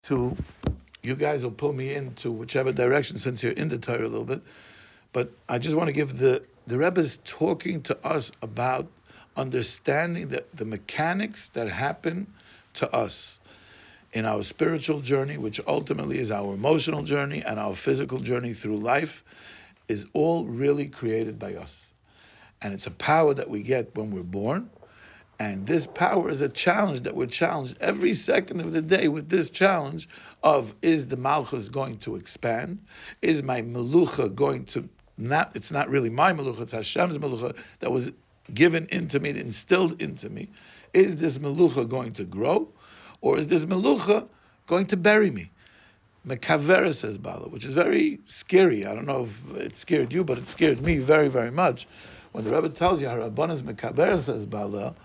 to, you guys will pull me into whichever direction since you're in the Torah a little bit, but I just want to give the Rebbe is talking to us about understanding the mechanics that happen to us in our spiritual journey, which ultimately is our emotional journey and our physical journey through life, is all really created by us. And it's a power that we get when we're born. And this power is a challenge that we're challenged every second of the day with this challenge of, is the Malchus going to expand? Is my Melucha going to, it's not really my Melucha, it's Hashem's Melucha that was given into me, instilled into me. Is this Melucha going to grow? Or is this Melucha going to bury me? Mekavera, says Bala, which is very scary. I don't know if it scared you, but it scared me very, very much. When the Rebbe tells you, Harabanas Mekavera, says Bala,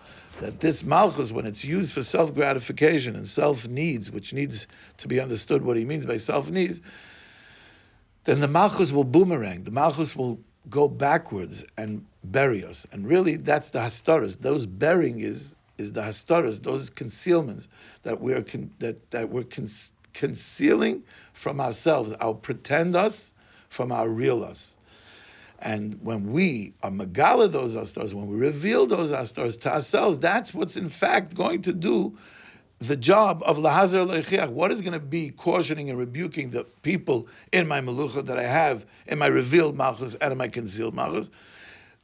that this Malchus, when it's used for self-gratification and self-needs, which needs to be understood what he means by self-needs, then the Malchus will boomerang. The Malchus will go backwards and bury us. And really, that's the Hastaras. Those burying is the Hastaras, those concealments that we're concealing from ourselves, our pretend us from our real us. And when we are megala those Hastaras, when we reveal those Hastaras to ourselves, that's what's in fact going to do the job of Lahazar Leichiach. What is going to be cautioning and rebuking the people in my Melucha that I have in my revealed Malchus and in my concealed Malchus?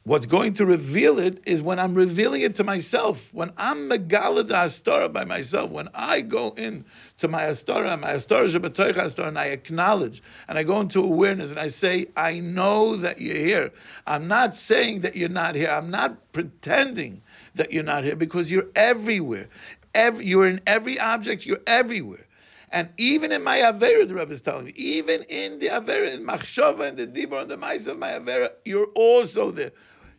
What's going to reveal it is when I'm revealing it to myself, when I'm megala the Hastara by myself, when I go in to my Hastara Shabatoich Hastara, and I acknowledge, and I go into awareness, and I say, I know that you're here. I'm not saying that you're not here. I'm not pretending that you're not here, because you're everywhere. You're in every object. You're everywhere. And even in my Avera, the Rebbe is telling me, even in the Avera, in Machshava, and the Dibur, and the Maisa of my Avera, you're also there.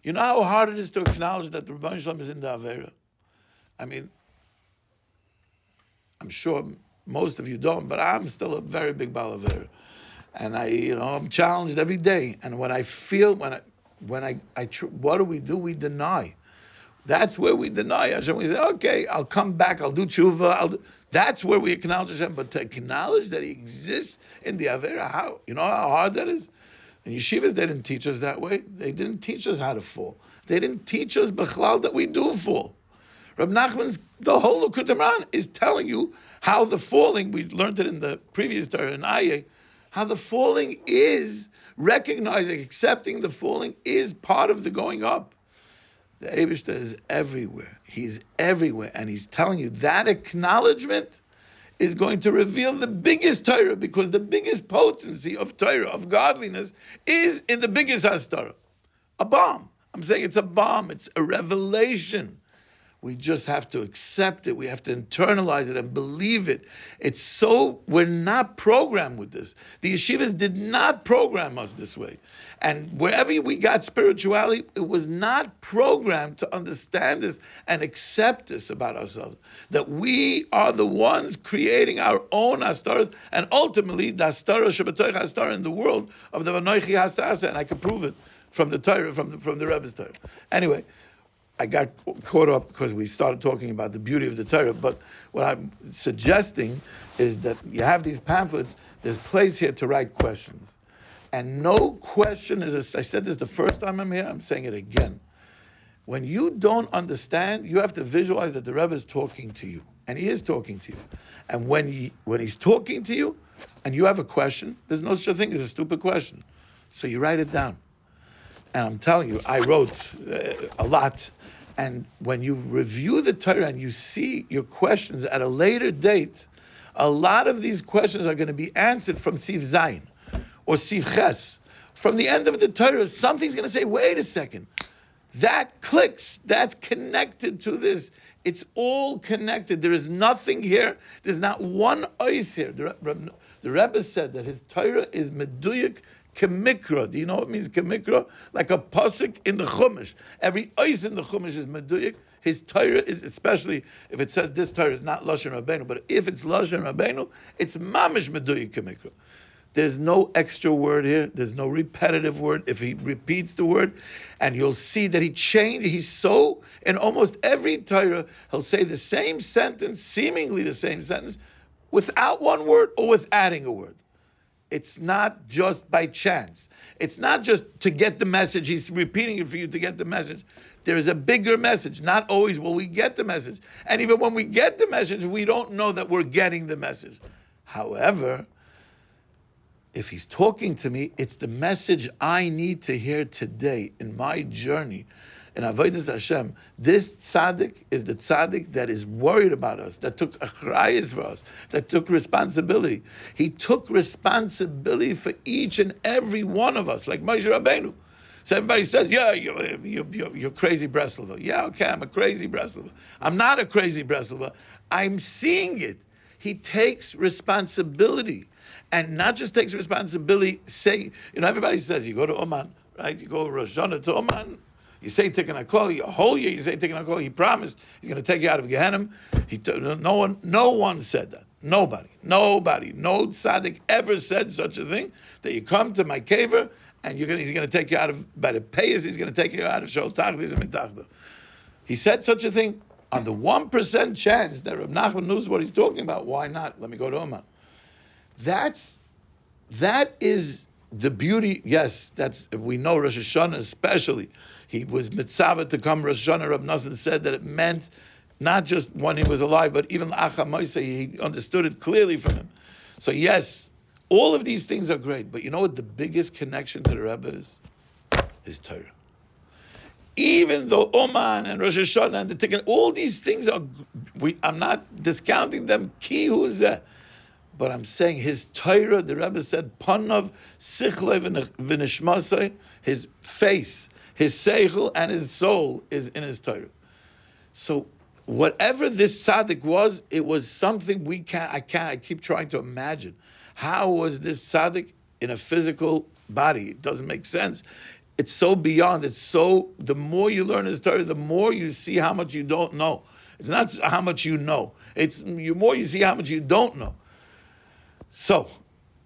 You know how hard it is to acknowledge that the Rebbe Shalom is in the Avera? I mean, I'm sure most of you don't, but I'm still a very big Baal Avera. And I'm challenged every day. And when I feel, what do? We deny. That's where we deny Hashem. We say, okay, I'll come back, I'll do tshuva, that's where we acknowledge Hashem. But to acknowledge that He exists in the Avera, how? You know how hard that is? In yeshivas, they didn't teach us that way. They didn't teach us how to fall. They didn't teach us b'chlal that we do fall. Rebbe Nachman's, the whole Kutamran is telling you how the falling, we learned it in the previous Torah in Ayeh, how the falling is recognizing, accepting the falling is part of the going up. The Eibishter is everywhere. He's everywhere. And he's telling you that acknowledgement is going to reveal the biggest Torah, because the biggest potency of Torah, of godliness, is in the biggest Hastara. A bomb. I'm saying it's a bomb. It's a revelation. We just have to accept it. We have to internalize it and believe it. We're not programmed with this. The yeshivas did not program us this way. And wherever we got spirituality, it was not programmed to understand this and accept this about ourselves. That we are the ones creating our own Hastaras, and ultimately the Hastara, Shabbatoich Hastara in the world of the Vanoichi Hastara, and I can prove it from the Torah, from the Rebbe's Torah. Anyway, I got caught up because we started talking about the beauty of the Torah, but what I'm suggesting is that you have these pamphlets, there's place here to write questions. And no question I said this the first time I'm here, I'm saying it again. When you don't understand, you have to visualize that the Rebbe is talking to you. And he is talking to you. And when he's talking to you, and you have a question, there's no such thing as a stupid question. So you write it down. And I'm telling you, I wrote a lot. And when you review the Torah and you see your questions at a later date, a lot of these questions are going to be answered from Siv Zayin or Siv Ches. From the end of the Torah, something's going to say, wait a second. That clicks. That's connected to this. It's all connected. There is nothing here. There's not one ice here. The Rebbe said that his Torah is meduyik Kemikra. Do you know what it means, Kemikra? Like a pasuk in the Chumash. Every ice in the Chumash is meduyik. His Torah is, especially if it says this Torah is not Lashon Rabbeinu, but if it's Lashon Rabbeinu, it's mamish meduyik Kemikra. There's no extra word here. There's no repetitive word. If he repeats the word, and you'll see that he's so, in almost every Torah, he'll say the same sentence, seemingly the same sentence, without one word or with adding a word. It's not just by chance. It's not just to get the message. He's repeating it for you to get the message. There is a bigger message. Not always will we get the message. And even when we get the message, we don't know that we're getting the message. However, if he's talking to me, it's the message I need to hear today in my journey. In Avodas Hashem, this tzaddik is the tzaddik that is worried about us, that took achrayus for us, that took responsibility. He took responsibility for each and every one of us, like Moshe Rabbeinu. So everybody says, yeah, you're crazy Breslova. Yeah, okay, I'm a crazy Breslova. I'm not a crazy Breslova. I'm seeing it. He takes responsibility. And not just takes responsibility, everybody says, you go to Oman, right? You go Rosh Hashanah to Oman, you say Tikkun HaKol, a whole year you say Tikkun HaKol, he promised he's going to take you out of Gehenna. No one said that. Nobody. No tzaddik ever said such a thing, that you come to my caver and he's going to take you out of, by the payas, he's going to take you out of Shol Tachlis and Mitachda. He said such a thing. On the 1% chance that Rebbe Nachman knows what he's talking about, why not? Let me go to Oman. That is the beauty. Yes, we know Rosh Hashanah especially. He was mitzvah to come Rosh Hashanah. Rebbe Nachman said that it meant not just when he was alive, but even L'Acha Moisei, he understood it clearly from him. So yes, all of these things are great, but you know what the biggest connection to the Rebbe is? Is Torah. Even though Oman and Rosh Hashanah and the Tikkun, all these things I'm not discounting them, ki huzeh, but I'm saying his Torah, the Rebbe said, Panav Sichlei v'nishmasei, his face, his seichel and his soul is in his Torah. So whatever this tzaddik was, it was something I keep trying to imagine. How was this tzaddik in a physical body? It doesn't make sense. It's so beyond. The more you learn his Torah, the more you see how much you don't know. It's not how much you know. It's the more you see how much you don't know. So,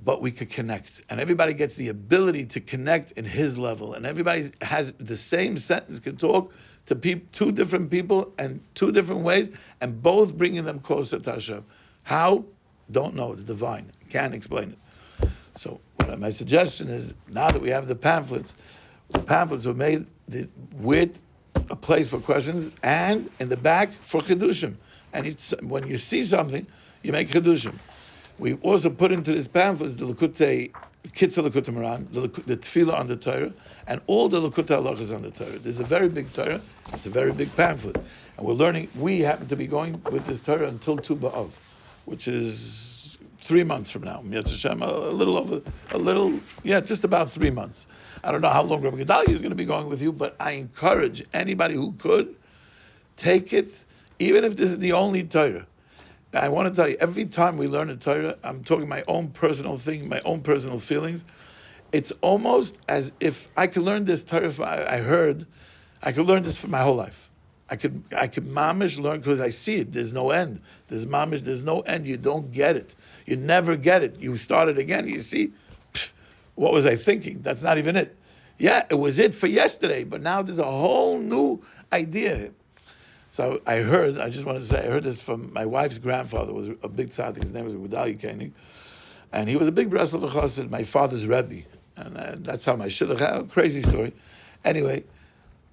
but we could connect. And everybody gets the ability to connect in his level. And everybody has the same sentence, can talk to two different people and two different ways, and both bringing them closer to Hashem. How? Don't know. It's divine. Can't explain it. So, my suggestion is, now that we have the pamphlets were made with a place for questions and in the back for chidushim. And when you see something, you make chidushim. We also put into this pamphlets the Kitzur Likutei Moharan, the Tefillah on the Torah, and all the Likutei Halachos on the Torah. There's a very big Torah. It's a very big pamphlet, and we're learning. We happen to be going with this Torah until Tu B'Av, which is 3 months from now. Yetz Hashem, just about 3 months. I don't know how long Rabbi Gedalia is going to be going with you, but I encourage anybody who could take it, even if this is the only Torah. I want to tell you, every time we learn a Torah, I'm talking my own personal thing, my own personal feelings. It's almost as if I could learn this Torah. I could learn this for my whole life. I could mamish learn because I see it. There's no end. There's no end. You don't get it. You never get it. You start it again. You see, what was I thinking? That's not even it. Yeah, it was it for yesterday, but now there's a whole new idea. So I just want to say, I heard this from my wife's grandfather, was a big tzaddik. His name was Rebbe Nachman, and he was a big Breslov chassid, my father's Rebbe. And that's how my shidduch, crazy story. Anyway,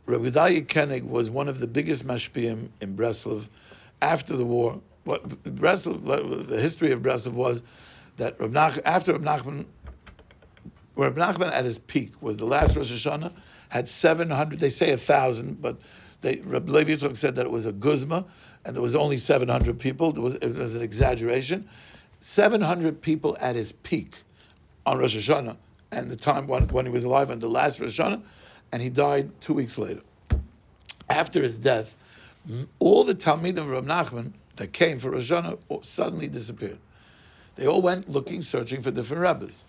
Rebbe Nachman was one of the biggest mashpiyim in Breslov after the war. The history of Breslov was that after Rebbe Nachman at his peak was the last Rosh Hashanah, had 700, they say 1,000, but Rebbe Levi Yitzchak said that it was a guzma, and there was only 700 people. It was an exaggeration. 700 people at his peak on Rosh Hashanah, and the time when he was alive on the last Rosh Hashanah, and he died 2 weeks later. After his death, all the Talmidim of Rebbe Nachman that came for Rosh Hashanah suddenly disappeared. They all went searching for different Rebbes.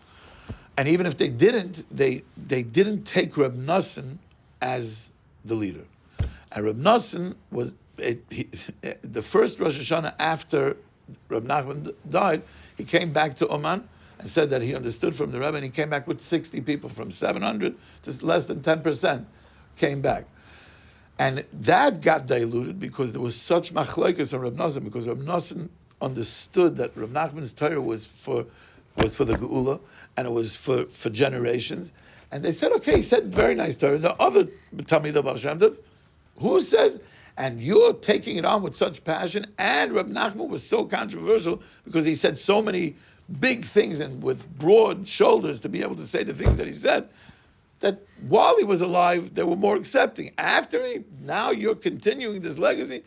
And even if they didn't, they didn't take Rebbe Nachman as the leader. And Rebbe Nachman was the first Rosh Hashanah after Rebbe Nachman died. He came back to Oman and said that he understood from the Rebbe, and he came back with 60 people, from 700 to less than 10% came back. And that got diluted because there was such machlokes on Rebbe Nachman, because Rebbe Nachman understood that Reb Nachman's Torah was for the Geula, and it was for generations. And they said, okay, he said very nice Torah. The other Talmidei Baal Shem Tov, who says, and you're taking it on with such passion, and Reb Nachman was so controversial because he said so many big things and with broad shoulders to be able to say the things that he said, that while he was alive, they were more accepting. After now you're continuing this legacy.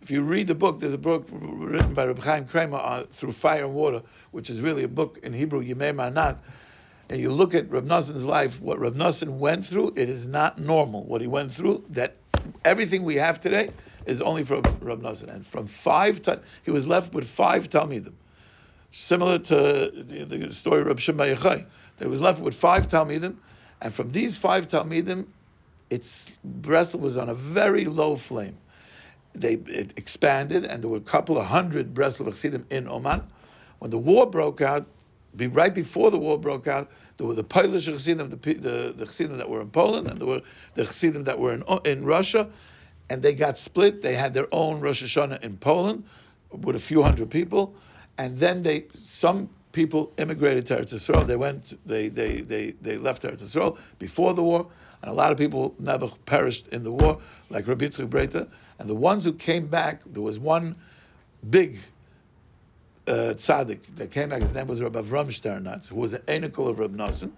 If you read the book, there's a book written by Rebbe Chaim Kramer Through Fire and Water, which is really a book in Hebrew, Yimei Manat, and you look at Reb Noson's life, what Reb Noson went through, it is not normal. What he went through, that everything we have today is only from Reb Noson. And from he was left with 5 Talmidim. Similar to the story of Reb Shimon Bar Yochai. They was left with 5 Talmidim, and from these 5 Talmidim, Breslau was on a very low flame. It expanded, and there were a couple of hundred Breslov Chassidim in Oman. When the war broke out, right before the war broke out, there were the Polish Chassidim, the Chassidim that were in Poland, and there were the Chassidim that were in Russia, and they got split. They had their own Rosh Hashanah in Poland with a few hundred people, and then some people immigrated to Eretz Yisrael. They left Eretz Yisrael before the war, and a lot of people never perished in the war, like Rabbi Yitzchak Breita. And the ones who came back, there was one big tzaddik that came back. His name was Rabbi Avram Sternatz, who was an Einikol of Reb Noson.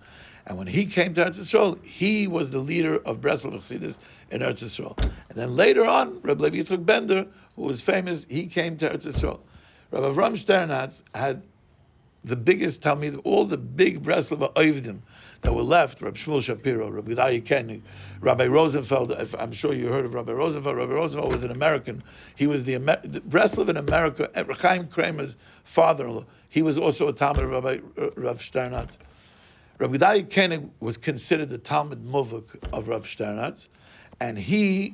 And when he came to Eretz Yisrael, he was the leader of Breslov Chassidus in Eretz Yisrael. And then later on, Rabbi Levi Yitzchak Bender, who was famous, he came to Eretz Yisrael. Rabbi Avram Sternatz had the biggest Talmid, all the big Breslov Oivdim that were left, Rabbi Shmuel Shapiro, Rabbi Yehuda Koenig, Rabbi Rosenfeld. I'm sure you heard of Rabbi Rosenfeld. Rabbi Rosenfeld was an American. He was the Breslov in America, Chaim Kramer's father-in-law. He was also a Talmud of Rav Sternatz. Rabbi Yehuda Koenig was considered the Talmud Muvak of Rav Sternatz, and he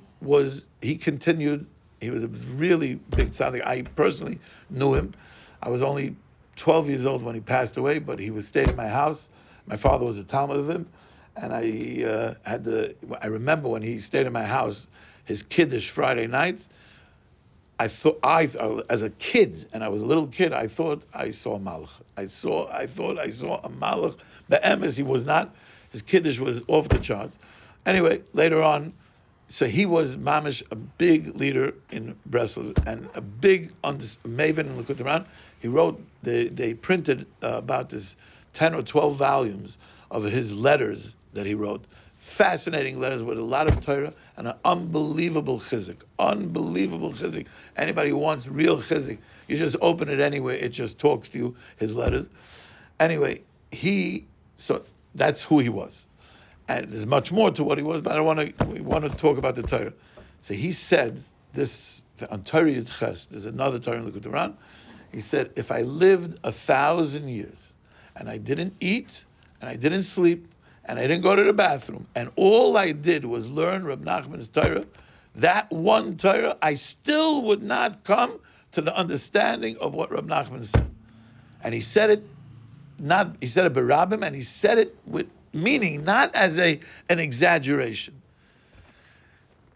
continued. He was a really big tzaddik. I personally knew him. I was only 12 years old when he passed away, but he stayed in my house. My father was a Talmud of him, and I remember when he stayed in my house, his Kiddush Friday night. As a kid, and I was a little kid, I thought I saw a Malach. I thought I saw a Malach. Be'emes, he was not. His Kiddush was off the charts. Anyway, later on, so he was mamish, a big leader in Breslov and a big maven in Likutei Moharan. He wrote. They printed about this 10 or 12 volumes of his letters that he wrote. Fascinating letters with a lot of Torah and an unbelievable chizik. Unbelievable chizik. Anybody who wants real chizik, you just open it anyway. It just talks to you. His letters. Anyway, so that's who he was. And there's much more to what he was, but we want to talk about the Torah. So he said this on Torah Yud Ches. There's another Torah in Likutei Moharan. He said, if I lived 1,000 years and I didn't eat and I didn't sleep and I didn't go to the bathroom and all I did was learn Reb Nachman's Torah, that one Torah, I still would not come to the understanding of what Reb Nachman said. And he said it berabim, and he said it with meaning, not as an exaggeration.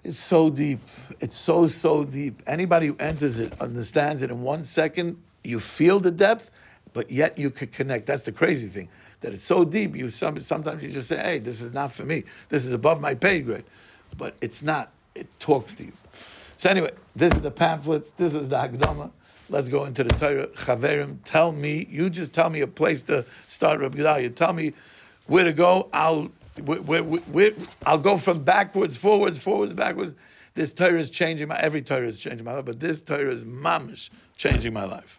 It's so deep. It's so deep. Anybody who enters it understands it in 1 second. You feel the depth, but yet you could connect. That's the crazy thing, that it's so deep. Sometimes you just say, hey, this is not for me. This is above my pay grade. But it's not. It talks to you. So anyway, this is the pamphlets. This is the Hagdama. Let's go into the Torah. Chaverim, you just tell me a place to start, Rabbi Gedalia. Tell me where to go. I'll go from backwards, forwards, backwards. This Torah is changing every Torah is changing my life, but this Torah is mamish changing my life.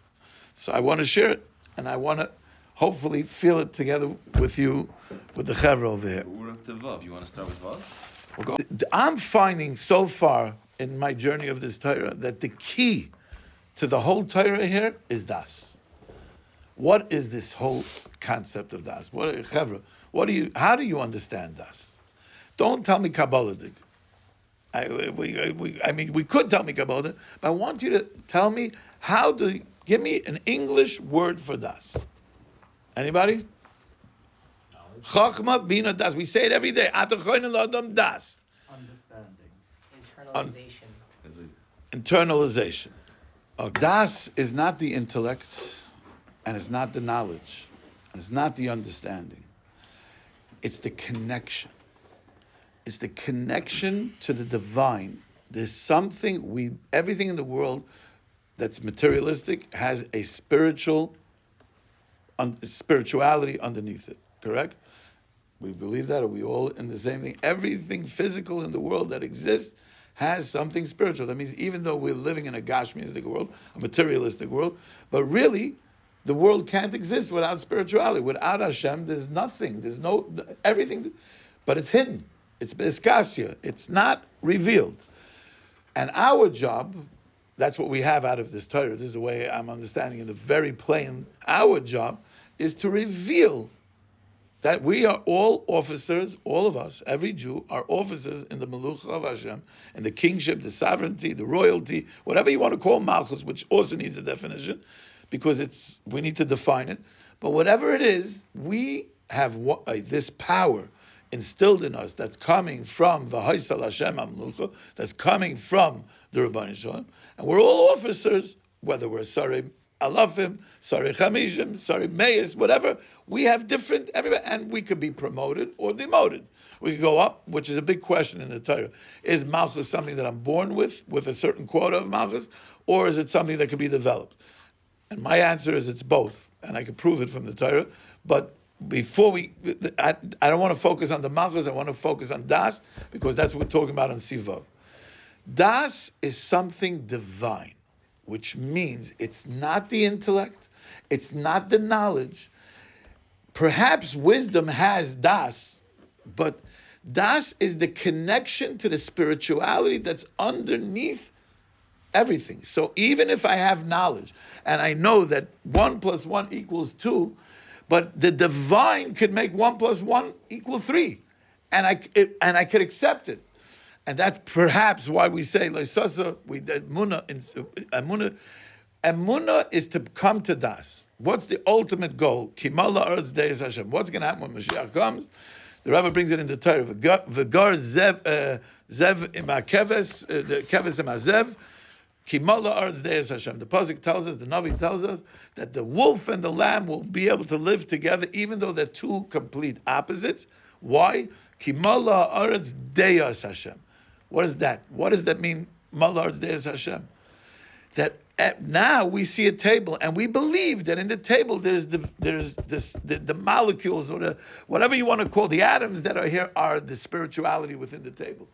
So I want to share it, and I want to hopefully feel it together with you, with the Chaver over here. We're up to Vav. You want to start with Vav? I'm finding so far in my journey of this Torah that the key to the whole Torah here is Das. What is this whole concept of Das? How do you understand Das? Don't tell me Kabbalah. We could tell me Kabbalah, but I want you to tell me give me an English word for Das. Anybody? Chachma bina das. We say it every day. Das. Understanding. Internalization. Internalization. Das is not the intellect, and it's not the knowledge, and it's not the understanding. It's the connection. It's the connection to the divine. There's something everything in the world that's materialistic has a spirituality underneath it. Correct? We believe that. Are we all in the same thing? Everything physical in the world that exists has something spiritual. That means even though we're living in a gashmiistic world, a materialistic world, but really, the world can't exist without spirituality. Without Hashem, there's nothing. There's no everything, but it's hidden. It's beskasya. It's not revealed. And our job, that's what we have out of this Torah. This is the way I'm understanding it. Very plain. Our job is to reveal that we are all officers, all of us, every Jew, are officers in the Melucha of Hashem, in the kingship, the sovereignty, the royalty, whatever you want to call Malchus, which also needs a definition, because we need to define it. But whatever it is, we have this power instilled in us that's coming from V'haisal Hashem HaMelucha, that's coming from the Rebbe Nachman, and we're all officers, whether we're Sarei Alafim, Sarei Chamishim, Sarei Meis, whatever. We have different, everybody, and we could be promoted or demoted. We could go up, which is a big question in the Torah. Is Malchus something that I'm born with a certain quota of Malchus, or is it something that could be developed? And my answer is it's both, and I can prove it from the Torah. But before I don't want to focus on the Malchus, I want to focus on Das, because that's what we're talking about on Sivav. Das is something divine, which means it's not the intellect, it's not the knowledge. Perhaps wisdom has Das, but Das is the connection to the spirituality that's underneath everything. So even if I have knowledge, and I know that 1 + 1 = 2, but the divine could make 1 + 1 = 3, and I could accept it. And that's perhaps why we say Leisasa, Emunah is to come to Das. What's the ultimate goal? Kimala Eretz Deis Hashem. What's going to happen when Mashiach comes? The Rebbe brings it in the Torah. V'gar zev imakeves, the keves imazev. Kimala Eretz Deis Hashem. The pasuk tells us, the Navi tells us, that the wolf and the lamb will be able to live together, even though they're two complete opposites. Why? Kimala Eretz Deis Hashem. What is that? What does that mean? Mala Eretz Deis Hashem. That now we see a table, and we believe that in the table there's the molecules, or the whatever you want to call the atoms that are here are the spirituality within the table.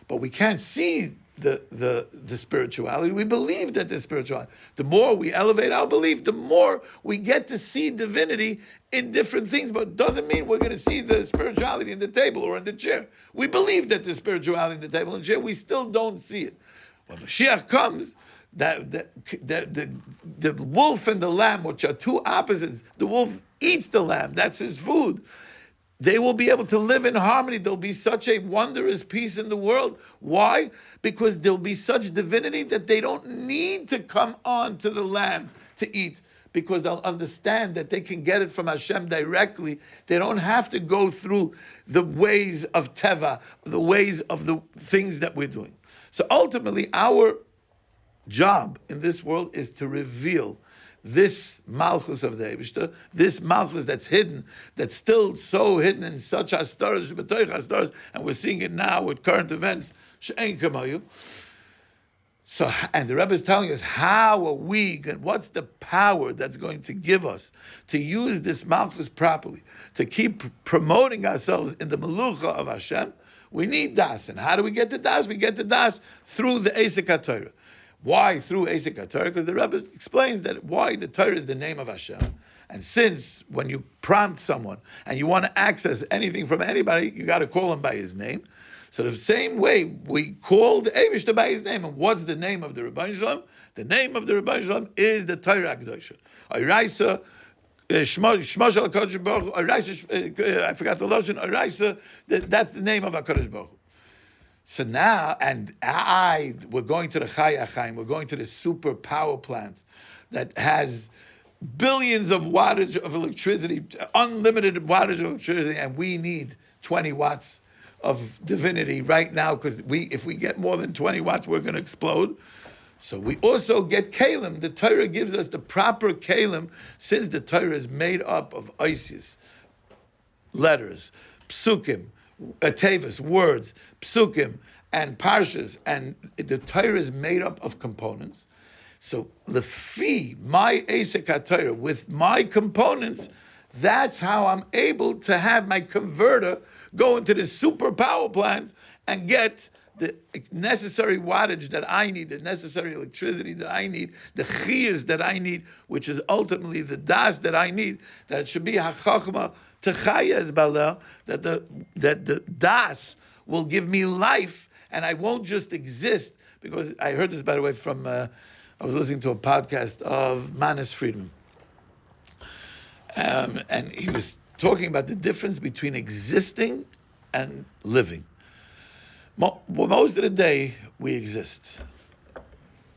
But we can't see the spirituality. We believe that the spirituality. The more we elevate our belief, the more we get to see divinity in different things. But it doesn't mean we're going to see the spirituality in the table or in the chair. We believe that the spirituality in the table and the chair. We still don't see it. When Mashiach comes, the wolf and the lamb, which are two opposites, the wolf eats the lamb. That's his food. They will be able to live in harmony. There'll be such a wondrous peace in the world. Why? Because there'll be such divinity that they don't need to come on to the lamb to eat, because they'll understand that they can get it from Hashem directly. They don't have to go through the ways of Teva, the ways of the things that we're doing. So ultimately, our job in this world is to reveal this Malchus of the Eibishter, this Malchus that's hidden, that's still so hidden in such hastaras, hastaras, and we're seeing it now with current events, she'ein kamayu. So, and the Rebbe is telling us, how are we, what's the power that's going to give us to use this Malchus properly, to keep promoting ourselves in the Melucha of Hashem? We need Das. And how do we get to Das? We get to Das through the Eisek HaTorah. Why through Eisek HaTorah? Because the Rebbe explains that why the Torah is the name of Hashem. And since when you prompt someone and you want to access anything from anybody, you got to call him by his name. So the same way we call the Eibishter by his name. And what's the name of the Rebbe Nachman? The name of the Rebbe Nachman is the Torah Kedosha. Oraisa, Shmosh HaKadosh Baruch Hu, Oraisa, I forgot the Lashon, Oraisa, that's the name of HaKadosh Baruch Hu. So now, we're going to the Chai Chaim, we're going to the super power plant that has billions of wattage of electricity, unlimited wattage of electricity, and we need 20 watts of divinity right now, because if we get more than 20 watts, we're going to explode. So we also get kalim. The Torah gives us the proper kalim, since the Torah is made up of isis, letters, psukim, tevas, words, psukim, and parshas, and the Torah is made up of components. So lefi my esek HaTorah, with my components, that's how I'm able to have my converter go into the super power plant and get the necessary wattage that I need, the necessary electricity that I need, the chiyas that I need, which is ultimately the das that I need, that it should be hachachma techaya as balel, that the das will give me life, and I won't just exist. Because I heard this, by the way, from I was listening to a podcast of Manis Friedman, and he was talking about the difference between existing and living. Most of the day, we exist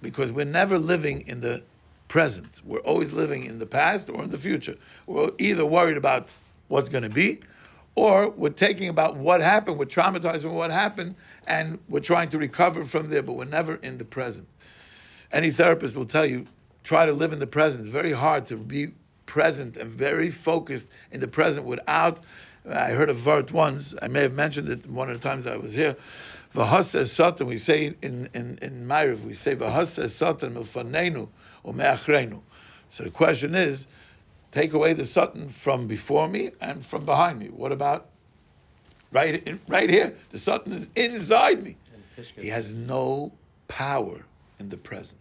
because we're never living in the present. We're always living in the past or in the future. We're either worried about what's going to be, or we're taking about what happened, we're traumatized with what happened, and we're trying to recover from there, but we're never in the present. Any therapist will tell you, try to live in the present. It's very hard to be present and very focused in the present without, I heard a word once, I may have mentioned it one of the times that I was here, V'haseh satan, we say in Ma'ariv, we say V'haseh satan milfanenu or me'achreinu. So the question is, take away the satan from before me and from behind me. What about right here? The satan is inside me. He has no power in the present.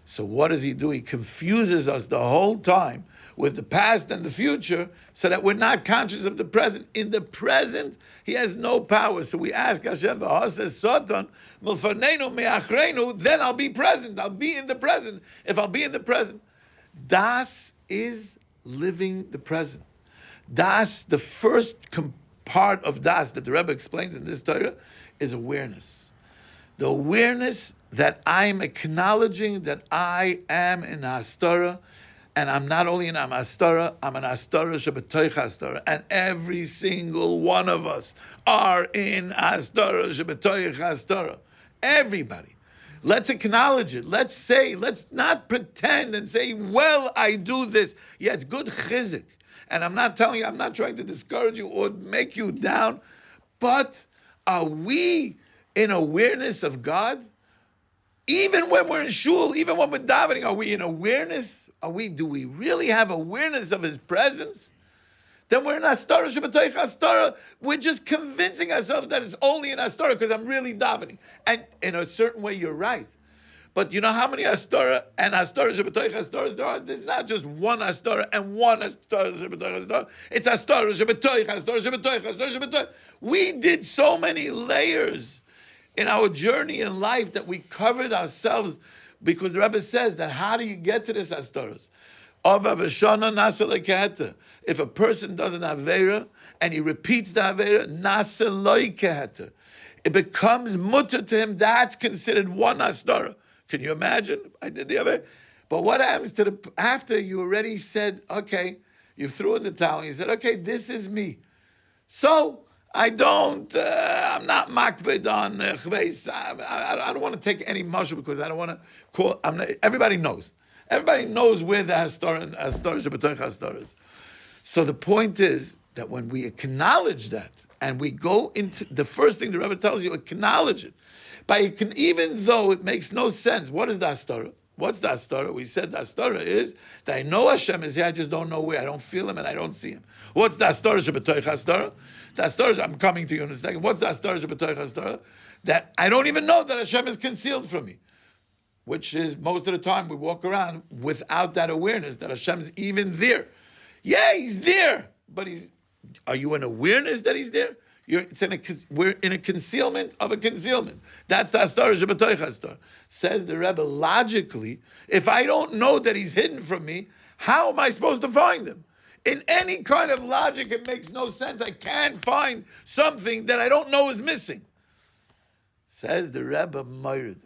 So what does he do? He confuses us the whole time with the past and the future so that we're not conscious of the present. In the present, he has no power. So we ask Hashem, Satan, then I'll be present. I'll be in the present. If I'll be in the present, Das is living the present. Das, the first part of Das that the Rebbe explains in this Torah, is awareness. The awareness that I'm acknowledging that I am in Hastara, and I'm not only in Hastara, I'm in Hastara Shebetoich Hastara, and every single one of us are in Hastara Shebetoich Hastara. Everybody. Let's acknowledge it. Let's not pretend and say, well, I do this. Yeah, it's good chizik. And I'm not telling you, I'm not trying to discourage you or make you down, but are we in awareness of God? Even when we're in shul, even when we're davening, are we in awareness? Do we really have awareness of His presence? Then we're in Hastara Shebetoich Hastara. We're just convincing ourselves that it's only in Hastara because I'm really davening. And in a certain way, you're right. But you know how many Hastara and Hastara Shebetoich Hastaras there are? There's not just one Hastara and one Hastara Shebetoich Hastara. It's Hastara Shebetoich Hastara Shebetoich Hastara Shebetoich. We did so many layers in our journey in life that we covered ourselves, because the Rebbe says that how do you get to this Hastaras? If a person does an Avera and he repeats the Avera, Naseloi Keheter, it becomes mutter to him. That's considered one Hastara. Can you imagine? I did the Avera. But what happens after you already said, okay, you threw in the towel and you said, okay, this is me. So I'm not makbid on chveis. I don't want to take any mashal because I don't want to call. Everybody knows. Everybody knows where the Hastara and Hastara Shebetoich Hastara is. So the point is that when we acknowledge that and we go into the first thing the Rebbe tells you, acknowledge it. Even though it makes no sense. What is the Hastara? What's the Hastara? We said the Hastara is that I know Hashem is here, I just don't know where. I don't feel Him and I don't see Him. What's the Hastara Shebetoich Hastara? The Hastara, I'm coming to you in a second. What's the Hastara Shebetoich Hastara? That I don't even know that Hashem is concealed from me. Which is, most of the time, we walk around without that awareness that Hashem is even there. Yeah, He's there, but are you in awareness that He's there? We're in a concealment of a concealment. That's the Hastara Shebetoich Hastara. Says the Rebbe, logically, if I don't know that He's hidden from me, how am I supposed to find Him? In any kind of logic, it makes no sense. I can't find something that I don't know is missing. Says the Rebbe Meirdik.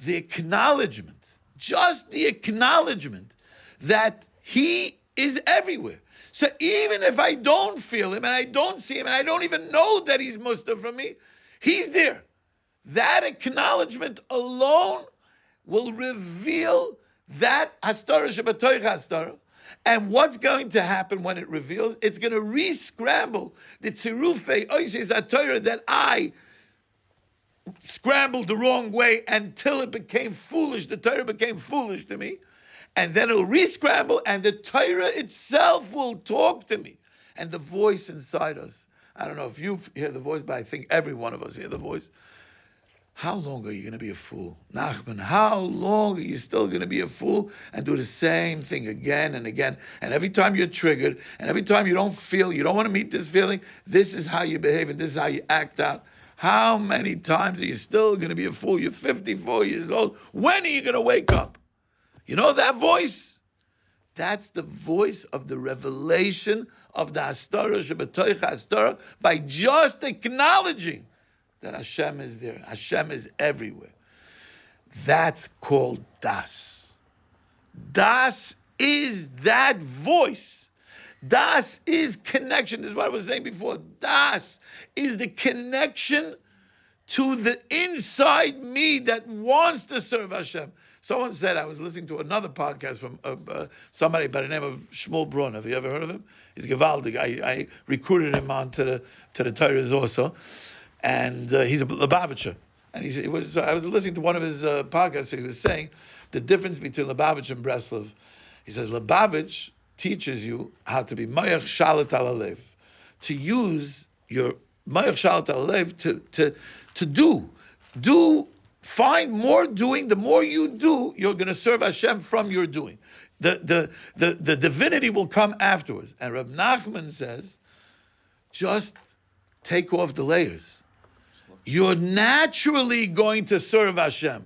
The acknowledgement, just the acknowledgement that He is everywhere. So even if I don't feel Him and I don't see Him and I don't even know that He's musta from me, He's there. That acknowledgement alone will reveal that Hastara Shabatoich Hastara. And what's going to happen when it reveals? It's going to re-scramble the Tzirufei Oises HaTorah that I scrambled the wrong way until it became foolish. The Torah became foolish to me. And then it'll re-scramble and the Torah itself will talk to me. And the voice inside us. I don't know if you hear the voice, but I think every one of us hear the voice. How long are you going to be a fool? Nachman, how long are you still going to be a fool and do the same thing again and again? And every time you're triggered, and every time you don't want to meet this feeling, this is how you behave and this is how you act out. How many times are you still going to be a fool? You're 54 years old. When are you going to wake up? You know that voice? That's the voice of the revelation of the Hastara Shebatoich Hastara by just acknowledging that Hashem is there. Hashem is everywhere. That's called Das. Das is that voice. Das is connection. This is what I was saying before. Das is the connection to the inside me that wants to serve Hashem. Someone said, I was listening to another podcast from somebody by the name of Shmuel Braun. Have you ever heard of him? He's Gewaldig. I recruited him on to the Torahs also. And he's a Lubavitcher. And I was listening to one of his podcasts, and he was saying the difference between Lubavitch and Breslov. He says, Lubavitch teaches you how to be Mayach Shalat al Alev, to use your Mayach Shalat al Alev to do, find more doing. The more you do, you're going to serve Hashem from your doing. The divinity will come afterwards. And Rebbe Nachman says, just take off the layers. You're naturally going to serve Hashem.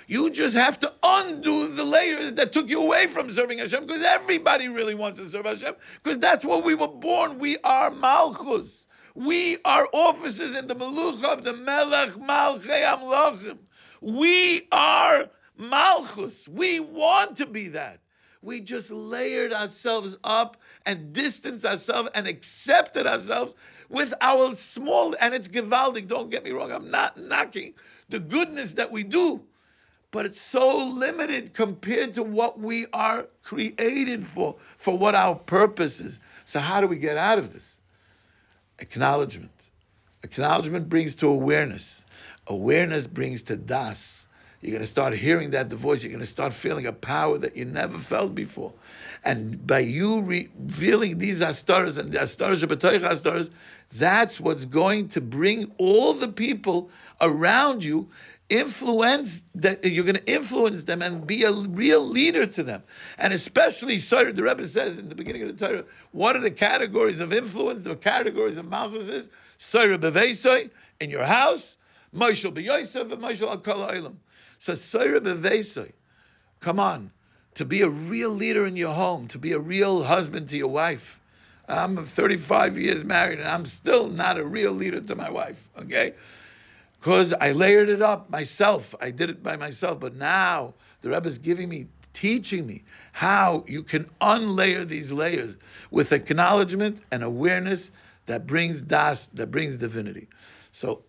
You just have to undo the layers that took you away from serving Hashem, because everybody really wants to serve Hashem, because that's what we were born. We are Malchus. We are officers in the Melucha of the Melech Malchei Amlachim. We are Malchus. We want to be that. We just layered ourselves up and distanced ourselves and accepted ourselves with our small, and it's gewaldig, don't get me wrong, I'm not knocking the goodness that we do, but it's so limited compared to what we are created for what our purpose is. So how do we get out of this? Acknowledgement. Acknowledgement brings to awareness. Awareness brings to das. You're going to start hearing that the voice. You're going to start feeling a power that you never felt before. And by you revealing these Hastaras and the Hastaras Shebatoich Hastaras, that's what's going to bring all the people around you, influence that you're going to influence them and be a real leader to them. And especially, the Rebbe says in the beginning of the Torah, what are the categories of influence? The categories of Malchus is Soira B'Veisoi, in your house, Moshel B'Yosef, and Moshel Al Kol Ha'olam. So Soira B'Veisoi, come on, to be a real leader in your home, to be a real husband to your wife. I'm 35 years married and I'm still not a real leader to my wife, okay? Because I layered it up myself. I did it by myself. But now the Rebbe is teaching me how you can unlayer these layers with acknowledgement and awareness that brings das, that brings divinity. So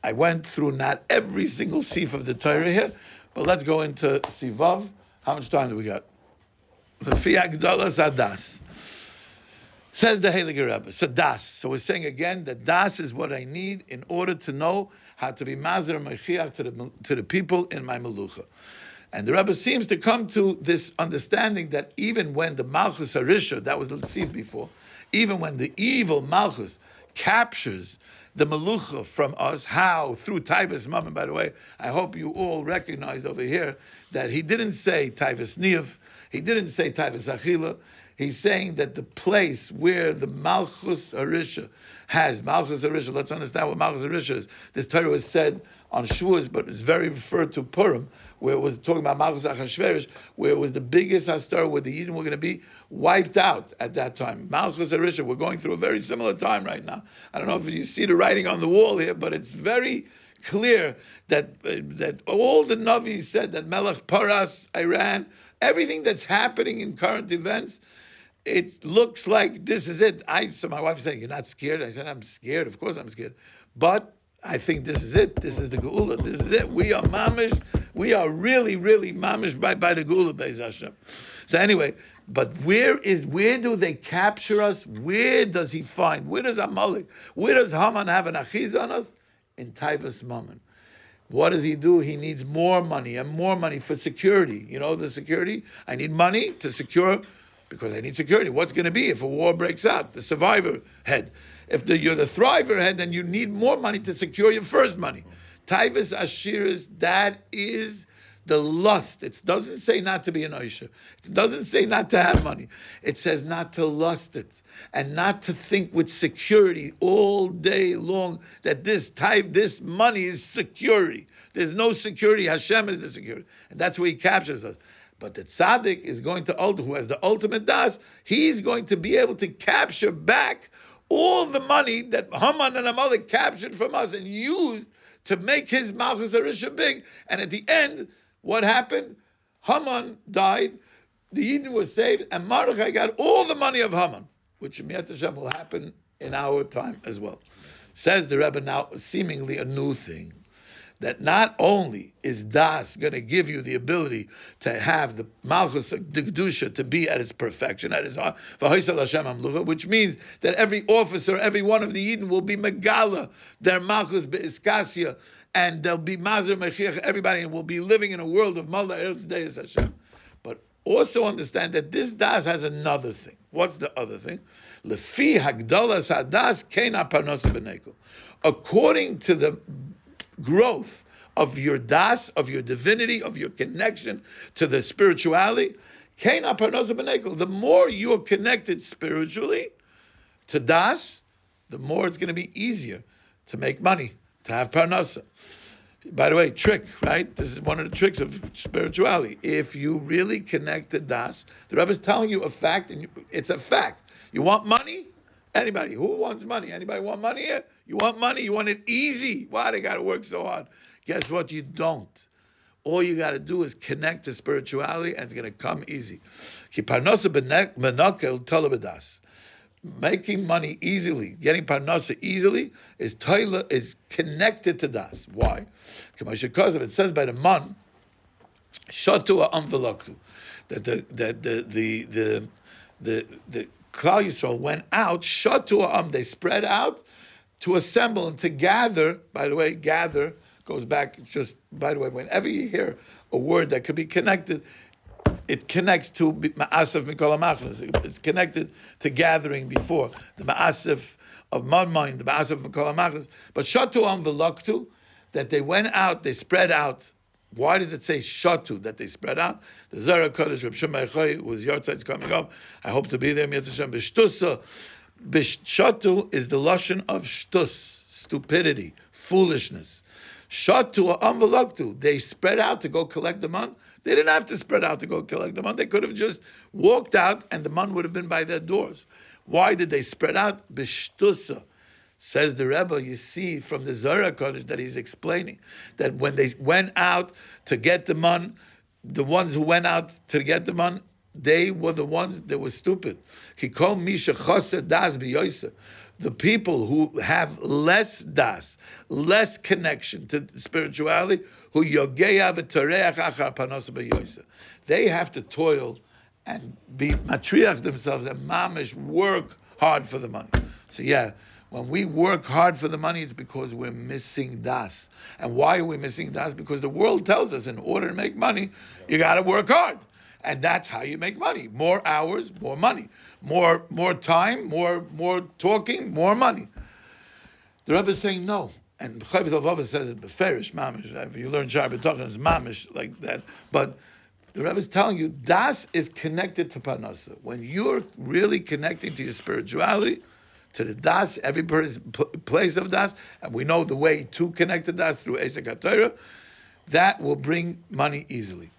I went through not every single sif of the Torah here, but let's go into Sivav. How much time do we got? Lefi Agdolas Adas. Says the Heilige Rebbe. So das. So we're saying again that das is what I need in order to know how to be Mazer and Mechiach to the people in my Melucha. And the Rebbe seems to come to this understanding that even when the Malchus Harisha, that was the sif before, even when the evil Malchus captures the Melucha from us, how? Through Taivas Mammon. By the way, I hope you all recognize over here that he didn't say Taivas Niyaf, he didn't say Taivas Achila. He's saying that the place where the Malchus Harisha has, Malchus Harisha, let's understand what Malchus Harisha is. This Torah was said on Shavuos, but it's very referred to Purim, where it was talking about Malchus Achashverosh, where it was the biggest Hastar, where the Yidden were going to be wiped out at that time. Malchus Harisha, we're going through a very similar time right now. I don't know if you see the writing on the wall here, but it's very clear that all the Navis said that Melech Paras, Iran, everything that's happening in current events, it looks like this is it. So my wife said, "You're not scared?" I said, "I'm scared. Of course I'm scared. But I think this is it. This is the Geula. This is it. We are mamish. We are really, really mamish by the Geula, Beis Hashem. So anyway, but where do they capture us? Where does he find? Where does Amalek? Where does Haman have an achiz on us? In Taivas Mammon. What does he do? He needs more money and more money for security. You know the security? I need money to secure, because I need security. What's going to be if a war breaks out? The survivor head. If you're the thriver head, then you need more money to secure your first money. Taivas Ashiras, that is the lust. It doesn't say not to be an Oisha. It doesn't say not to have money. It says not to lust it and not to think with security all day long that this money is security. There's no security. Hashem is the security. And that's where he captures us. But the tzaddik is going to, who has the ultimate das, he's going to be able to capture back all the money that Haman and Amalek captured from us and used to make his Malchus Arisha big. And at the end, what happened? Haman died, the Eden was saved, and Mordechai got all the money of Haman, which Miyat Hashem will happen in our time as well. Says the Rebbe now, seemingly a new thing, that not only is Das going to give you the ability to have the Malchus, the Kedusha, to be at its perfection, at its which means that every officer, every one of the Eden will be Megala, their Malchus Be'iskasya, and there'll be Mazer Mechiach, everybody will be living in a world of Malda Eretz Deis Hashem. But also understand that this Das has another thing. What's the other thing? Lefi Hagdalas Hadas Keina Parnosa B'Nekel. According to the growth of your das, of your divinity, of your connection to the spirituality, Keina Parnosa B'Nekel. The more you're connected spiritually to das, the more it's going to be easier to make money, to have parnasa. By the way, trick, right? This is one of the tricks of spirituality. If you really connect to das, the Rebbe is telling you a fact, and it's a fact. You want money? Anybody? Who wants money? Anybody want money here? You want money? You want it easy? Why they got to work so hard? Guess what? You don't. All you got to do is connect to spirituality, and it's going to come easy. Ki parnasa b'nokel tola b'das. Making money easily, getting parnasa easily, is connected to das. Why? Because it says by the man, shatu ha'amveloktu, that the Klal Yisrael went out, shatu ha'am, they spread out to assemble and to gather. By the way, gather goes back just, by the way, whenever you hear a word that could be connected, it connects to Ma'asef Mikol HaMachnas. It's connected to gathering before. The Ma'asef of Madmain, the Ma'asef Mikol HaMachnas. But Shatu Am V'Loktu, that they went out, they spread out. Why does it say Shatu, that they spread out? The Zohar Kodesh, Reb Shimon Yochai, whose yahrzeit coming up. I hope to be there, Mitzvah Hashem. B'shtusa. Shatu is the lashon of shtus, stupidity, foolishness. Shatu Am V'Loktu. They spread out to go collect the man. They didn't have to spread out to go collect the man. They could have just walked out and the man would have been by their doors. Why did they spread out? B'shtusa. Says the Rebbe, you see from the Zohar Kodesh that he's explaining that when they went out to get the man, the ones who went out to get the man, they were the ones that were stupid. He called Misha Choser Das B'Yoysa. The people who have less das, less connection to spirituality, who yogeya v'toreach achar panos b'yoysa, they have to toil and be matriach themselves and mamish work hard for the money. So yeah, when we work hard for the money, it's because we're missing das. And why are we missing das? Because the world tells us in order to make money, you got to work hard. And that's how you make money. More hours, more money. More time, more talking, more money. The Rebbe is saying no. And Chavis Alvava says it beferish, mamish. If you learn Shar B'Tochen, it's mamish like that. But the Rebbe is telling you, das is connected to parnasa. When you're really connecting to your spirituality, to the das, every place of das, and we know the way to connect to das through Esek HaTorah, that will bring money easily.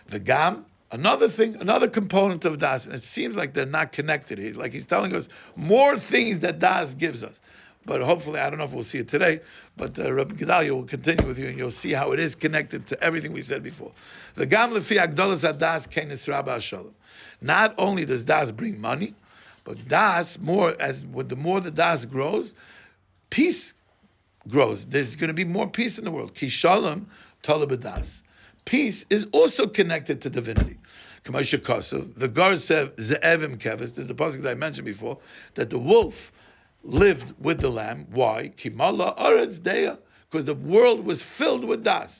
The gam, another thing, another component of das, and it seems like they're not connected. He's telling us more things that das gives us. But hopefully, I don't know if we'll see it today, but Rabbi Gedalia will continue with you, and you'll see how it is connected to everything we said before. The gam lefi agdolas hadas kenis rabba shalom. Not only does das bring money, but das, the more the das grows, peace grows, there's going to be more peace in the world. Ki shalom tala b'das. Peace is also connected to divinity. K'may shekasov, the gar sev ze'evim keves. This is the pasuk that I mentioned before, that the wolf lived with the lamb. Why? Ki mala aretz deya, because the world was filled with das.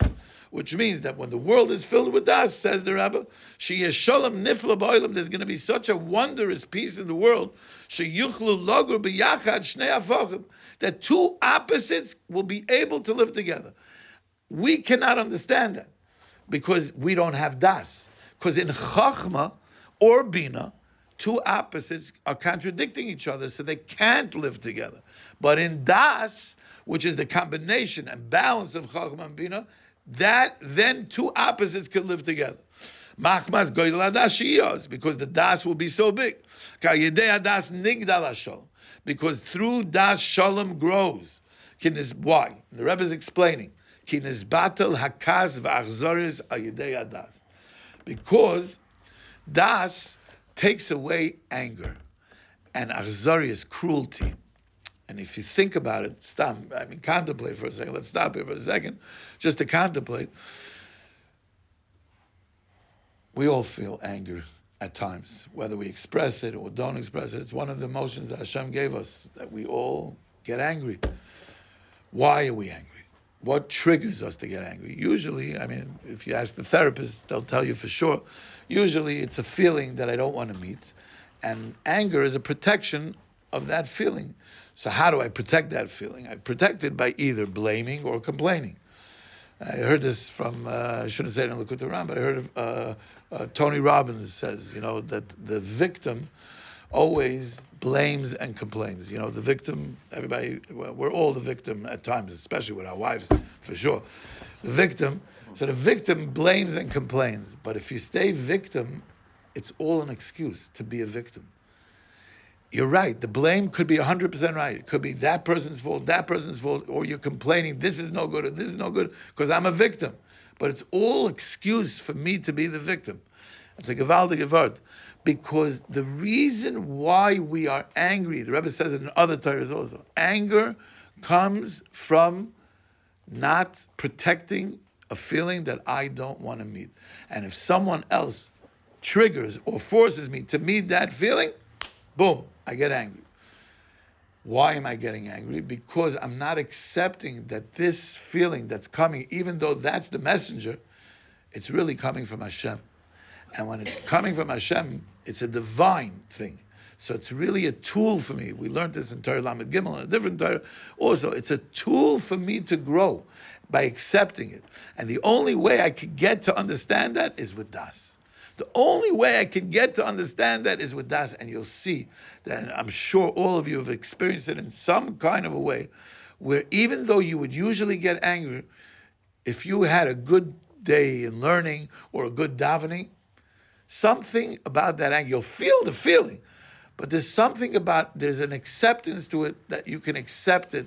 Which means that when the world is filled with das, says the Rebbe, sheyeshalom nifla ba'olam, there's going to be such a wondrous peace in the world, sheyuchlu lagur b'yachad shnei hafachim, that two opposites will be able to live together. We cannot understand that because we don't have das. Because in chachma or bina, two opposites are contradicting each other, so they can't live together. But in das, which is the combination and balance of chachma and bina, that then two opposites can live together. Machmas goydel hadas sheyaz, because the das will be so big. Ka'yedei hadas nigdal hashalom, because through das shalom grows. Why? The Rebbe is explaining. Ki nizbatel hakaz v'achzoris ayedei hadas, because das takes away anger and achzorius, cruelty. And if you think about it, contemplate for a second. Let's stop here for a second, just to contemplate. We all feel anger at times, whether we express it or don't express it. It's one of the emotions that Hashem gave us, that we all get angry. Why are we angry? What triggers us to get angry? Usually, if you ask the therapist, they'll tell you for sure. Usually, it's a feeling that I don't want to meet, and anger is a protection of that feeling. So how do I protect that feeling? I protect it by either blaming or complaining. I heard this from, I shouldn't say it in Likutei Moharan, but I heard Tony Robbins says, that the victim always blames and complains. The victim, everybody, we're all the victim at times, especially with our wives, for sure. So the victim blames and complains. But if you stay victim, it's all an excuse to be a victim. You're right. The blame could be 100% right. It could be that person's fault, or you're complaining, this is no good, or this is no good, because I'm a victim. But it's all excuse for me to be the victim. It's a gewaldige word. Because the reason why we are angry, the Rebbe says it in other torahs also, anger comes from not protecting a feeling that I don't want to meet. And if someone else triggers or forces me to meet that feeling, boom, I get angry. Why am I getting angry? Because I'm not accepting that this feeling that's coming, even though that's the messenger, it's really coming from Hashem. And when it's coming from Hashem, it's a divine thing. So it's really a tool for me. We learned this in Torah Lamed Gimel and a different Torah. Also, it's a tool for me to grow by accepting it. And the only way I could get to understand that is with Das. The only way I can get to understand that is with Das, and you'll see that, and I'm sure all of you have experienced it in some kind of a way, where even though you would usually get angry, if you had a good day in learning or a good davening, something about that anger, you'll feel the feeling, but there's an acceptance to it that you can accept it.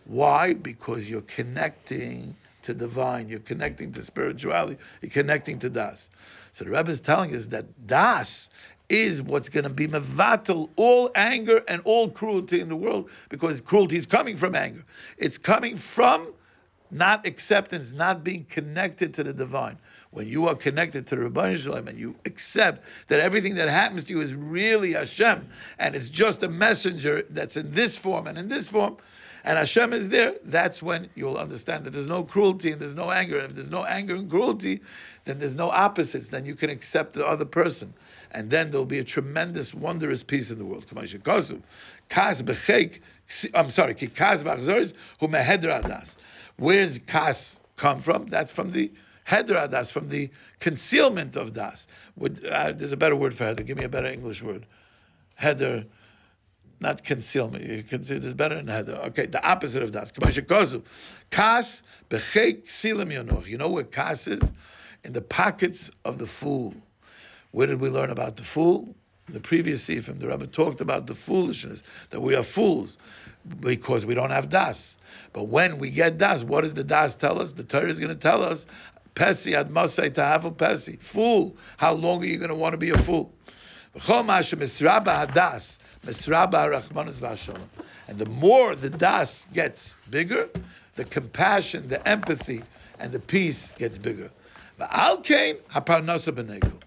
Why? Because you're connecting to divine, you're connecting to spirituality, you're connecting to Das. So the Rebbe is telling us that Das is what's going to be mevatel all anger and all cruelty in the world, because cruelty is coming from anger. It's coming from not acceptance, not being connected to the divine. When you are connected to the Rebbeinu Shalom and you accept that everything that happens to you is really Hashem, and it's just a messenger that's in this form and in this form, and Hashem is there, that's when you'll understand that there's no cruelty and there's no anger. And if there's no anger and cruelty, then there's no opposites. Then you can accept the other person. And then there'll be a tremendous, wondrous peace in the world. Where's kas come from? That's from the heder das, from the concealment of das. There's a better word for heder. Give me a better English word. Heder. Not concealment. You can see this better than heder. Okay, the opposite of das. Kas b'chek silam yonoch. You know where kas is? In the pockets of the fool. Where did we learn about the fool? In the previous sifim, the Rebbe talked about the foolishness, that we are fools because we don't have das. But when we get das, what does the das tell us? The Torah is going to tell us, Pesi ad masay tahavu pesi. Fool, how long are you going to want to be a fool? And the more the das gets bigger, the compassion, the empathy, and the peace gets bigger. V'alkein haparnasa b'nekel.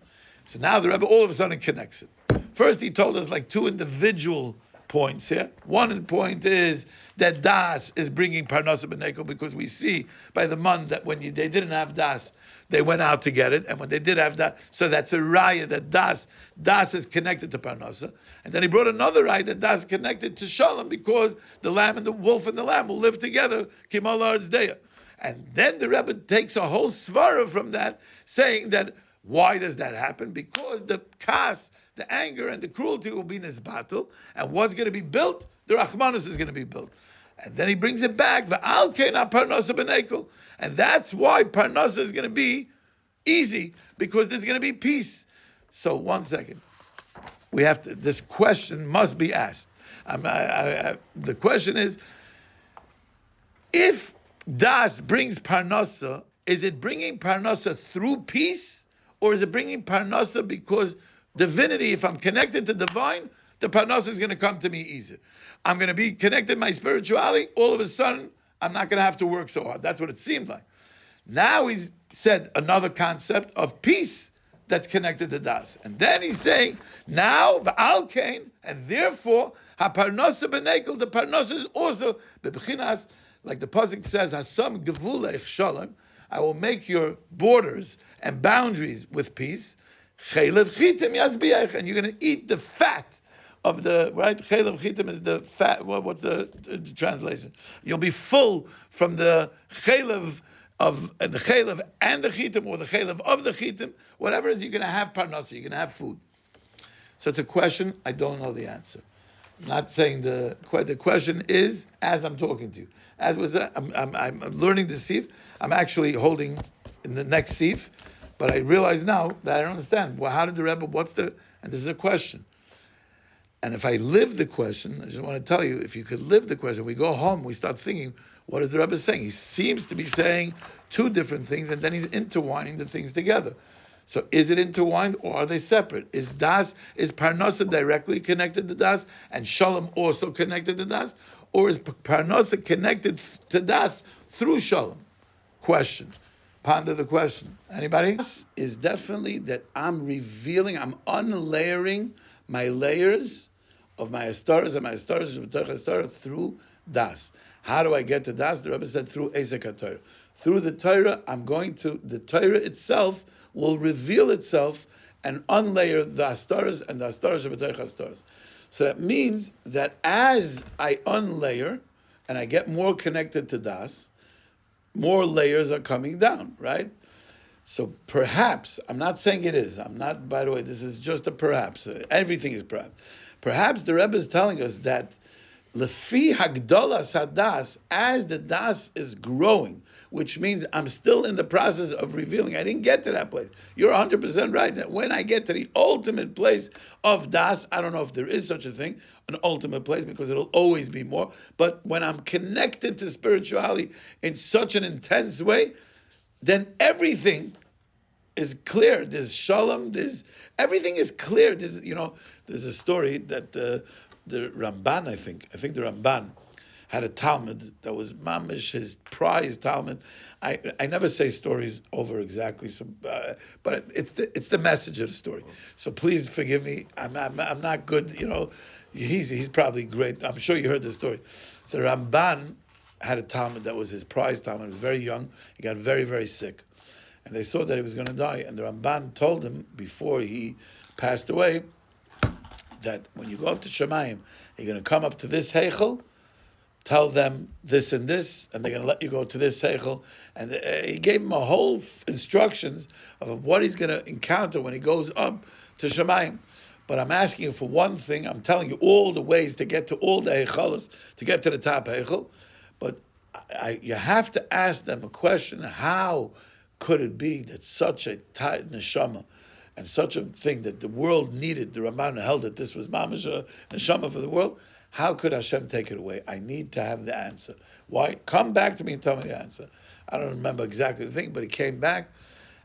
So now the Rebbe all of a sudden connects it. First, he told us like two individual points here. One point is that das is bringing parnasa b'nekel, because we see by the man that when they didn't have das, they went out to get it, and when they did have that, so that's a raya that das is connected to parnasa. And then he brought another raya that das is connected to shalom, because the lamb and the wolf and the lamb will live together. Kimal Arzdea. And then the Rebbe takes a whole svara from that, saying that why does that happen? Because the kas, the anger and the cruelty will be nisbatel, and what's going to be built? The rachmanis is going to be built. And then he brings it back, v'alkein parnasa b'nekel, and that's why parnasa is going to be easy, because there's going to be peace. So 1 second, we have to. This question must be asked. The question is, if das brings parnasa, is it bringing parnasa through peace, or is it bringing parnasa because divinity? If I'm connected to divine, the parnasa is going to come to me easier. I'm going to be connected to my spirituality. All of a sudden, I'm not going to have to work so hard. That's what it seemed like. Now he's said another concept of peace that's connected to das. And then he's saying, now, v'alkein, and therefore, ha-parnasa b'nekel, the parnasa is also, b'bchinas, like the pasuk says, hasam gevulech shalom, I will make your borders and boundaries with peace. Chaylev chitim yasbiach, and you're going to eat the fat of the, right? Chaylev chitim is the fat. What's the translation? You'll be full from the chaylev of the chaylev and the chitim, or the chaylev of the chitim. Whatever it is, you're going to have parnasa. You're going to have food. So it's a question. I don't know the answer. I'm not saying the question is as I'm talking to you. As was I'm learning the sif. I'm actually holding in the next sif, but I realize now that I don't understand. Well, how did the Rebbe? And this is a question. And if I live the question, I just want to tell you, if you could live the question, we go home, we start thinking, what is the Rebbe saying? He seems to be saying two different things, and then he's intertwining the things together. So is it intertwined, or are they separate? Is parnasa directly connected to das, and shalom also connected to das? Or is parnasa connected to das through shalom? Question. Ponder the question. Anybody? This is definitely that I'm unlayering my layers of my astaras and my astaras through das. How do I get to das? The Rebbe said through Ezek HaTorah. Through the Torah, the Torah itself will reveal itself and unlayer the astaras and the astaras of b'torach astaras. So that means that as I unlayer and I get more connected to das, more layers are coming down, right? So perhaps, I'm not saying it is, by the way, this is just a perhaps. Everything is perhaps. Perhaps the Rebbe is telling us that lefi hagdolas hadas, as the das is growing, which means I'm still in the process of revealing. I didn't get to that place. You're 100% right. That when I get to the ultimate place of das, I don't know if there is such a thing, an ultimate place, because it'll always be more. But when I'm connected to spirituality in such an intense way, then everything is clear. There's shalom. Everything is clear. There's a story that the Ramban, I think the Ramban had a Talmud that was mamish, his prized Talmud. I never say stories over exactly, so, but it's the message of the story. So please forgive me. I'm not good. He's probably great. I'm sure you heard the story. So Ramban had a Talmud that was his prized Talmud. He was very young. He got very, very sick, and they saw that he was going to die. And the Ramban told him before he passed away that when you go up to Shemayim, you're going to come up to this heichel, tell them this, and they're going to let you go to this heichel. And he gave him a whole instructions of what he's going to encounter when he goes up to Shemayim. But I'm asking you for one thing. I'm telling you all the ways to get to all the heichelos, to get to the top heichel. But you have to ask them a question: how could it be that such a tight neshama and such a thing that the world needed, the Ramban held that this was mamash a neshama for the world? How could Hashem take it away? I need to have the answer. Why? Come back to me and tell me the answer. I don't remember exactly the thing, but he came back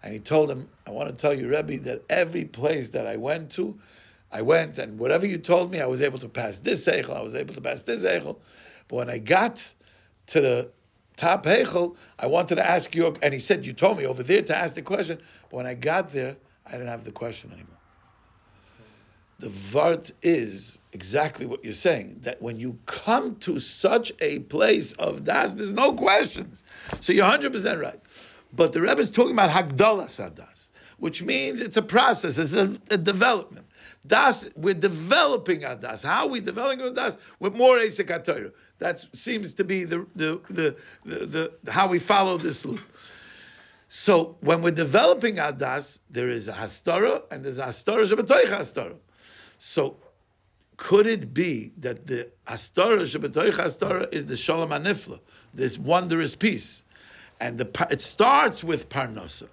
and he told him, I want to tell you, Rebbe, that every place that I went, and whatever you told me, I was able to pass this eichel, I was able to pass this eichel. But when I got to Top Heichel, I wanted to ask you, and he said, you told me over there to ask the question, but when I got there, I didn't have the question anymore. The Vart is exactly what you're saying, that when you come to such a place of Das, there's no questions. So you're 100% right. But the Rebbe is talking about Hagdalas HaDas, which means it's a process, it's a development. Das, we're developing our Das. How are we developing our Das? With more Eisek HaTorah. That seems to be the how we follow this loop. So when we're developing our Das, there is a Hastara and there's a Hastara Shebetoich Hastara. So could it be that the Hastara Shebetoich Hastara is the Shalom HaNifla, this wondrous peace, and it starts with Parnasa,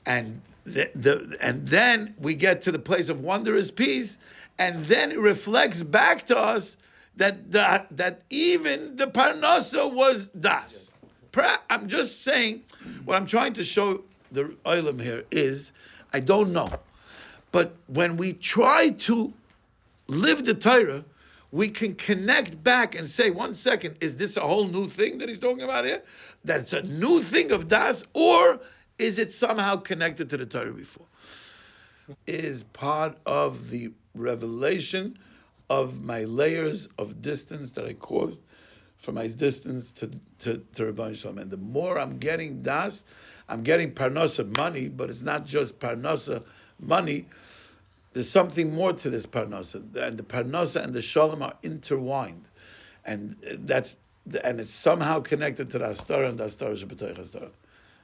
and then we get to the place of wondrous peace, and then it reflects back to us that even the Parnasa was Das. I'm just saying, what I'm trying to show the Olam here is, I don't know, but when we try to live the Torah, we can connect back and say, 1 second, is this a whole new thing that he's talking about here? That it's a new thing of Das, or is it somehow connected to the Torah before? Is part of the revelation of my layers of distance that I caused from my distance to Rebbe Shalom. And the more I'm getting Das, I'm getting Parnasa money, but it's not just Parnasa money. There's something more to this Parnasa, and the Parnasa and the Shalom are intertwined, and it's somehow connected to the Hastara and the Hastara Shebetoich Hastara,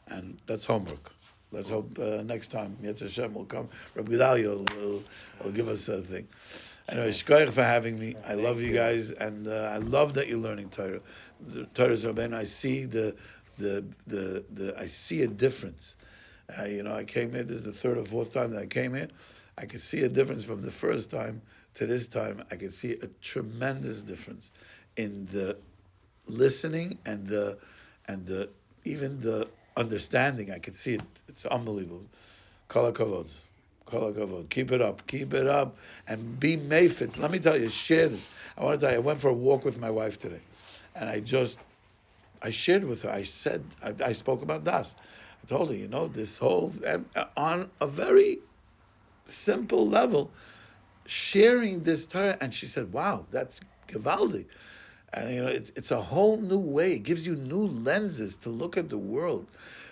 and that's homework. Let's hope next time Yetz Hashem will come. Rabbi Gedalia will give us a thing. Anyway, shkoyach for having me. I love you guys, and I love that you're learning Torah. The Torah's Rabbeinu. I see I see a difference. I came here. This is the third or fourth time that I came here. I could see a difference from the first time to this time. I could see a tremendous difference in the listening and even the understanding. I could see it. It's unbelievable. Kollel Kavod. Kollel Kavod. Keep it up, and be mefitz. Let me tell you, share this. I want to tell you, I went for a walk with my wife today, and I shared with her. I said, I spoke about Das. I told her, this whole, and on a very simple level, sharing this Torah, and she said, "Wow, that's Givaldi." And it's a whole new way. It gives you new lenses to look at the world.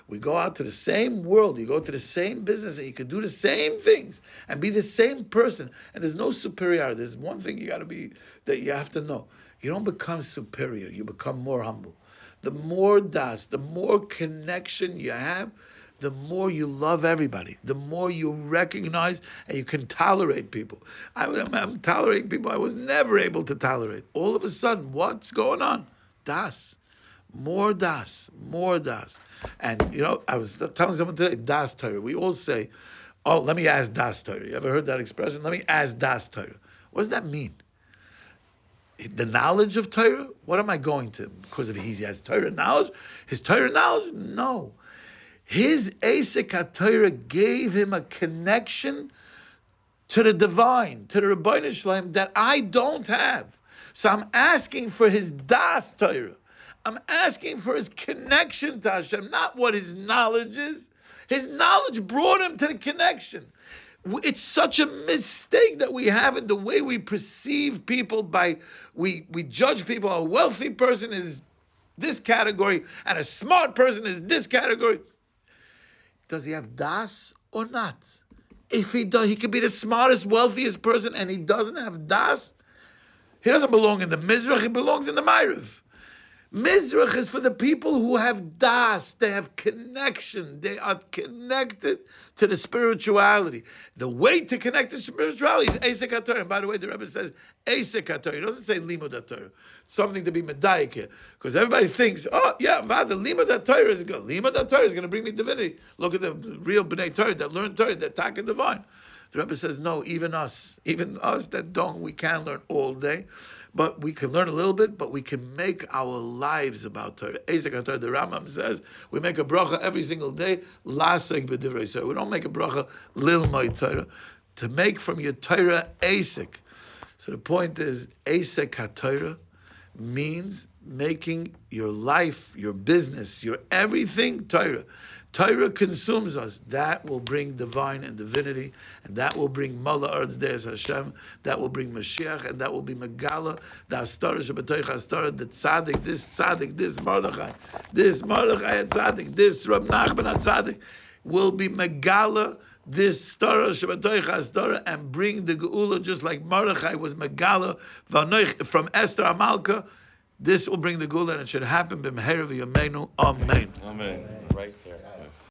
We go out to the same world. You go to the same business, and you can do the same things and be the same person. And there's no superiority. There's one thing you have to know. You don't become superior. You become more humble. The more Das, the more connection you have, the more you love everybody, the more you recognize and you can tolerate people. I'm tolerating people I was never able to tolerate. All of a sudden, what's going on? Das. More Das. And, I was telling someone today, Das Torah. We all say, oh, let me ask Das Torah. You ever heard that expression? Let me ask Das Torah. What does that mean? The knowledge of Torah? What am I going to? Because he has Torah knowledge? His Torah knowledge? No. His Eisek HaTorah gave him a connection to the divine, to the Rebbe Shalom that I don't have. So I'm asking for his Das Torah. I'm asking for his connection to Hashem, not what his knowledge is. His knowledge brought him to the connection. It's such a mistake that we have in the way we perceive people. We judge people. A wealthy person is this category, and a smart person is this category. Does he have Das or not? If he does, he could be the smartest, wealthiest person, and he doesn't have Das. He doesn't belong in the Mizrach, he belongs in the Ma'ariv. Mizrach is for the people who have Das. They have connection. They are connected to the spirituality. The way to connect to spirituality is Eisek HaTorah. And by the way, the Rebbe says Eisek HaTorah. He doesn't say Limud HaTorah. Something to be medayik here. Because everybody thinks, the Limud HaTorah is good. Limud HaTorah is going to bring me divinity. Look at the real B'nai Torah that learn Torah, that talk divine. The Rebbe says, no, even us that don't, we can learn all day. But we can learn a little bit, but we can make our lives about Torah. Eisek HaTorah, the Rambam says, we make a bracha every single day, lasek b'divrei Torah. We don't make a bracha lilmay Torah. To make from your Torah Eisek. So the point is, Eisek HaTorah means making your life, your business, your everything Torah. Torah consumes us. That will bring divine and divinity, and that will bring Mala Ards Deis Hashem, that will bring Mashiach, and that will be Megala, the Astara Shabbatoich Astara, the Tzaddik, this Mordechai and Tzaddik, this Rebbe Nachman and Tzaddik, will be Megala, this Torah Shabbatoich Astara, and bring the Geula just like Mordechai was Megala from Esther Amalka. This will bring the Geula, and it should happen b'meher v'yameinu. Amen. Amen. Right there.